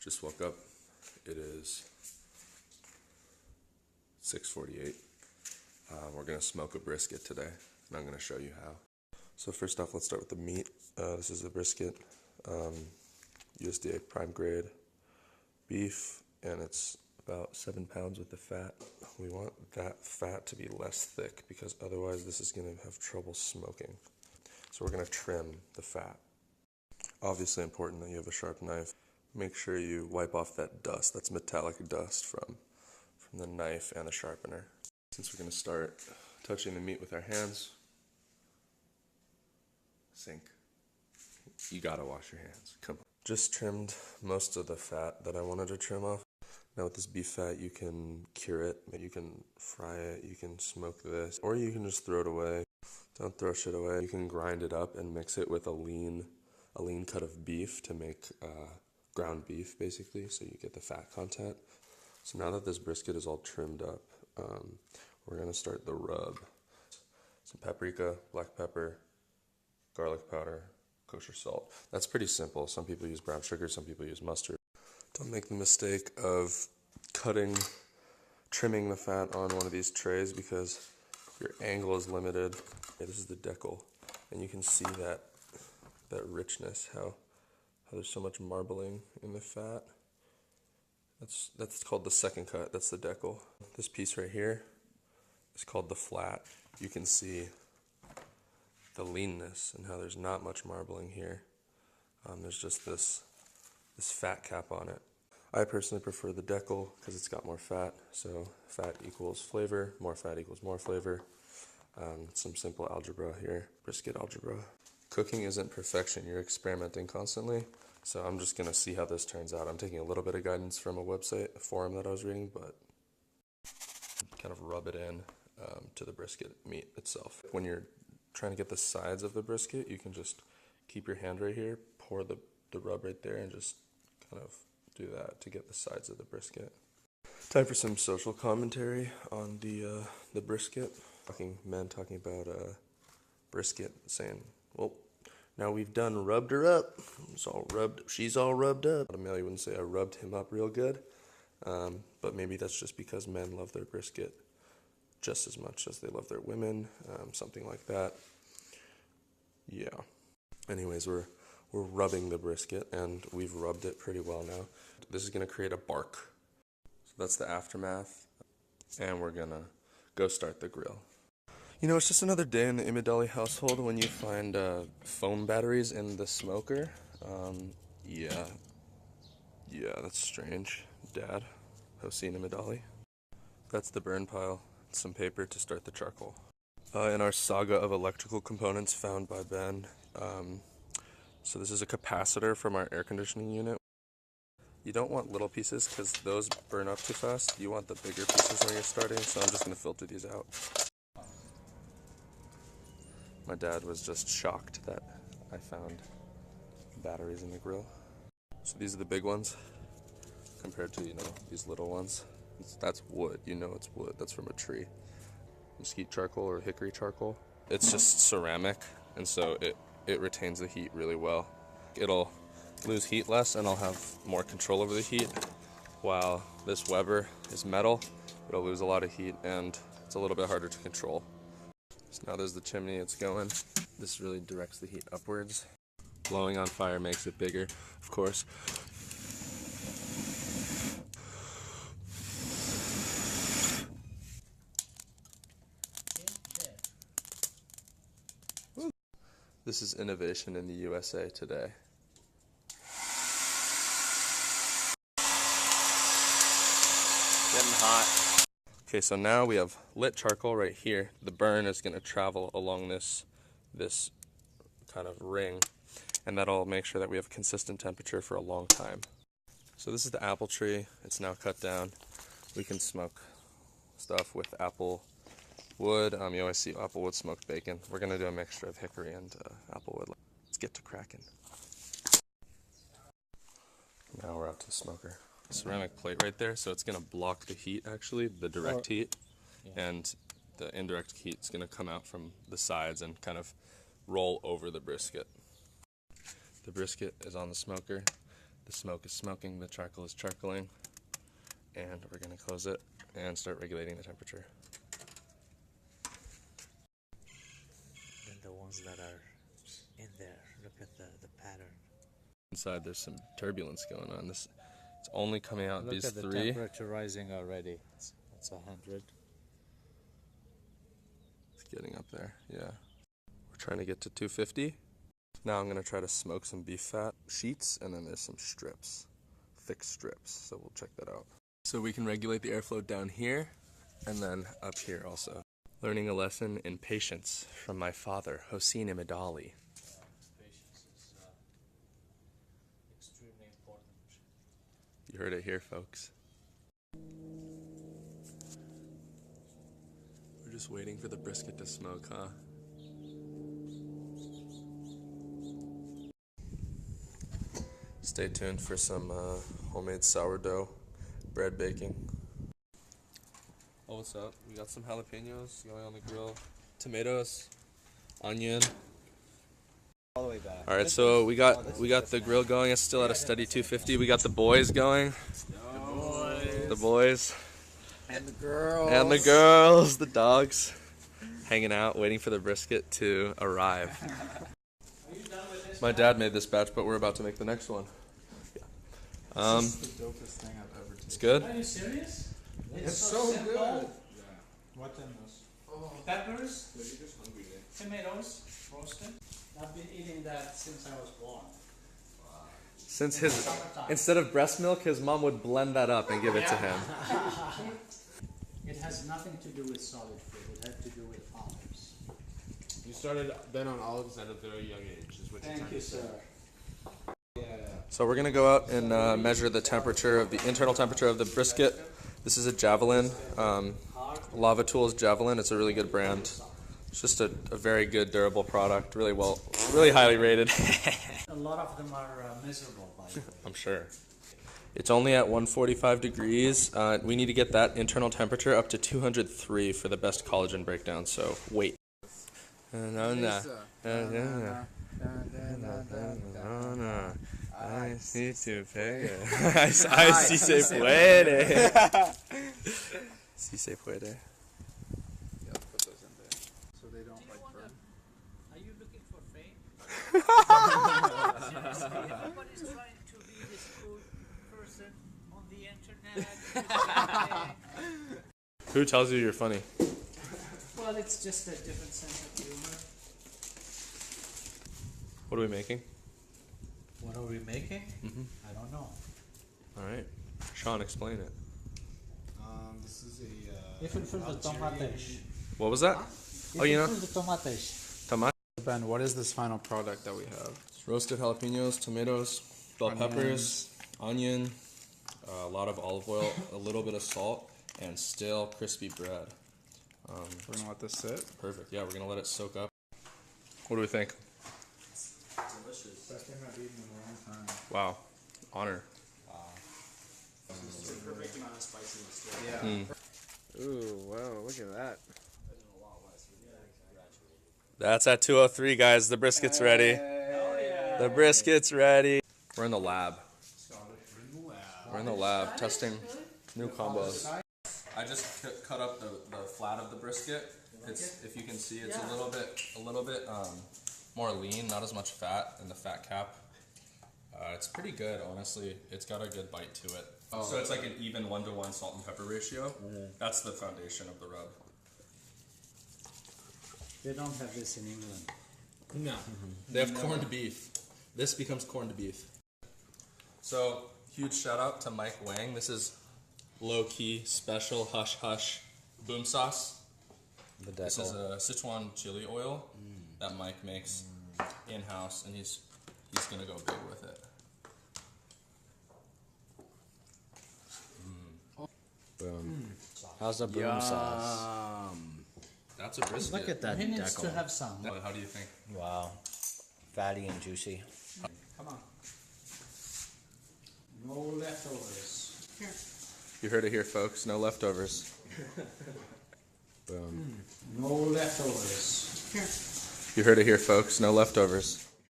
Just woke up. It is 6:48. We're gonna smoke a brisket today, and I'm gonna show you how. So first off, let's start with the meat. This is a brisket, USDA prime grade beef, and it's about 7 pounds with the fat. We want that fat to be less thick because otherwise this is gonna have trouble smoking. So we're gonna trim the fat. Obviously important that you have a sharp knife. Make sure you wipe off that dust, that's metallic dust from the knife and the sharpener. Since we're gonna start touching the meat with our hands, sink. You gotta wash your hands, come on. Just trimmed most of the fat that I wanted to trim off. Now with this beef fat, you can cure it, you can fry it, you can smoke this, or you can just throw it away. Don't throw shit away. You can grind it up and mix it with a lean cut of beef to make ground beef, basically, so you get the fat content. So now that this brisket is all trimmed up, we're gonna start the rub. Some paprika, black pepper, garlic powder, kosher salt. That's pretty simple. Some people use brown sugar, some people use mustard. Don't make the mistake of trimming the fat on one of these trays because your angle is limited. Okay, this is the decal, and you can see that richness, how there's so much marbling in the fat. That's called the second cut, that's the decal. This piece right here is called the flat. You can see the leanness and how there's not much marbling here. There's just this fat cap on it. I personally prefer the decal because it's got more fat, so fat equals flavor, more fat equals more flavor. Some simple algebra here, brisket algebra. Cooking isn't perfection, you're experimenting constantly, so I'm just gonna see how this turns out. I'm taking a little bit of guidance from a forum that I was reading, but kind of rub it in to the brisket meat itself. When you're trying to get the sides of the brisket, you can just keep your hand right here, pour the rub right there, and just kind of do that to get the sides of the brisket. Time for some social commentary on the brisket. Men talking about brisket, saying, well, now we've done rubbed her up. She's all rubbed up. Amelia wouldn't say I rubbed him up real good, but maybe that's just because men love their brisket just as much as they love their women, something like that. Yeah. Anyways, we're rubbing the brisket, and we've rubbed it pretty well now. This is gonna create a bark. So that's the aftermath, and we're gonna go start the grill. You know, it's just another day in the Imidali household when you find phone batteries in the smoker. Yeah, that's strange. Dad, Hossein Imidali. That's the burn pile. Some paper to start the charcoal. In our saga of electrical components found by Ben, so this is a capacitor from our air conditioning unit. You don't want little pieces because those burn up too fast. You want the bigger pieces when you're starting, so I'm just going to filter these out. My dad was just shocked that I found batteries in the grill. So these are the big ones compared to, these little ones. That's wood, it's wood, that's from a tree. Mesquite charcoal or hickory charcoal. It's just ceramic, and so it retains the heat really well. It'll lose heat less, and I'll have more control over the heat, while this Weber is metal. It'll lose a lot of heat, and it's a little bit harder to control. So now there's the chimney, it's going. This really directs the heat upwards. Blowing on fire makes it bigger, of course. This is innovation in the USA today. Getting hot. Okay, so now we have lit charcoal right here. The burn is going to travel along this kind of ring, and that'll make sure that we have a consistent temperature for a long time. So this is the apple tree. It's now cut down. We can smoke stuff with apple wood. You always see apple wood smoked bacon. We're going to do a mixture of hickory and apple wood. Let's get to cracking. Now we're out to the smoker. Ceramic plate right there, so it's going to block the heat, actually, the direct heat, and the indirect heat is going to come out from the sides and kind of roll over the brisket. The brisket is on the smoker. The smoke is smoking, the charcoal is charcoaling, and we're going to close it and start regulating the temperature. And the ones that are in there, look at the pattern. Inside there's some turbulence going on. It's only coming out Look these at the three. temperature rising already. It's 100. It's getting up there, yeah. We're trying to get to 250. Now I'm going to try to smoke some beef fat sheets, and then there's some strips, thick strips, so we'll check that out. So we can regulate the airflow down here, and then up here also. Learning a lesson in patience from my father, Hossein Imedali. Patience is extremely important. You heard it here, folks. We're just waiting for the brisket to smoke, huh? Stay tuned for some homemade sourdough bread baking. Oh, what's up? We got some jalapenos going on the grill, tomatoes, onion. All the way back. All right, so we got the grill going. It's still at a steady 250. We got the boys going. The boys. And the girls. And the girls, the dogs, hanging out, waiting for the brisket to arrive. My dad made this batch, but we're about to make the next one. Yeah. This is the dopest thing I've ever tasted. It's good. Are you serious? It's so simple. good. Yeah. What in this? Peppers, You're just hungry, eh? tomatoes, roasted. I've been eating that since I was born. Since instead of breast milk, his mom would blend that up and give it to him. It has nothing to do with solid food. It had to do with olives. You started then on olives at a very young age, is what you're Thank trying you, to say. sir. So we're gonna go out and measure the temperature of the internal temperature of the brisket. This is a Javelin, Lava Tools Javelin. It's a really good brand. It's just a very good, durable product. Really highly rated. A lot of them are miserable, by the way. I'm sure. It's only at 145 degrees. We need to get that internal temperature up to 203 for the best collagen breakdown. So wait. Ay, si se puede. Ay, si se puede. Si se puede. Yeah, put those in there. So they don't like burn. Are you looking for fame? Everybody's trying to be this cool person on the internet. Who tells you you're funny? Well, it's just a different sense of humor. What are we making? What are we making? I don't know. All right. Sean, explain it. This is a Ifülfül de tomates. What was that? Oh, you know? Ifülfül de tomates. Tomato. Ben, what is this final product that we have? Roasted jalapenos, tomatoes, bell peppers, onion, a lot of olive oil, a little bit of salt, and still crispy bread. We're gonna let this sit. Perfect. Yeah, we're gonna let it soak up. What do we think? Delicious. Best thing I've eaten in a long time. Wow. Honor. It's the perfect amount of spiciness to it. Yeah. Ooh, whoa, look at that. That's at 203, guys. The brisket's ready. The brisket's ready. We're in the lab. We're in the lab testing new combos. I just cut up the flat of the brisket. It's, if you can see, it's a little bit more lean, not as much fat in the fat cap. It's pretty good, honestly. It's got a good bite to it. So it's like an even 1-to-1 salt and pepper ratio. That's the foundation of the rub. They don't have this in England. No. They have corned beef. This becomes corned beef. So, huge shout out to Mike Wang. This is low-key, special, hush-hush boom sauce. This is a Sichuan chili oil that Mike makes in-house, and he's gonna go big with it. Boom. How's the boom sauce? That's a brisket. Look at that He needs to decal. have some. How do you think? Wow. Fatty and juicy. Come on. No leftovers. You heard it here, folks. No leftovers. Boom. No leftovers. You heard it here, folks. No leftovers.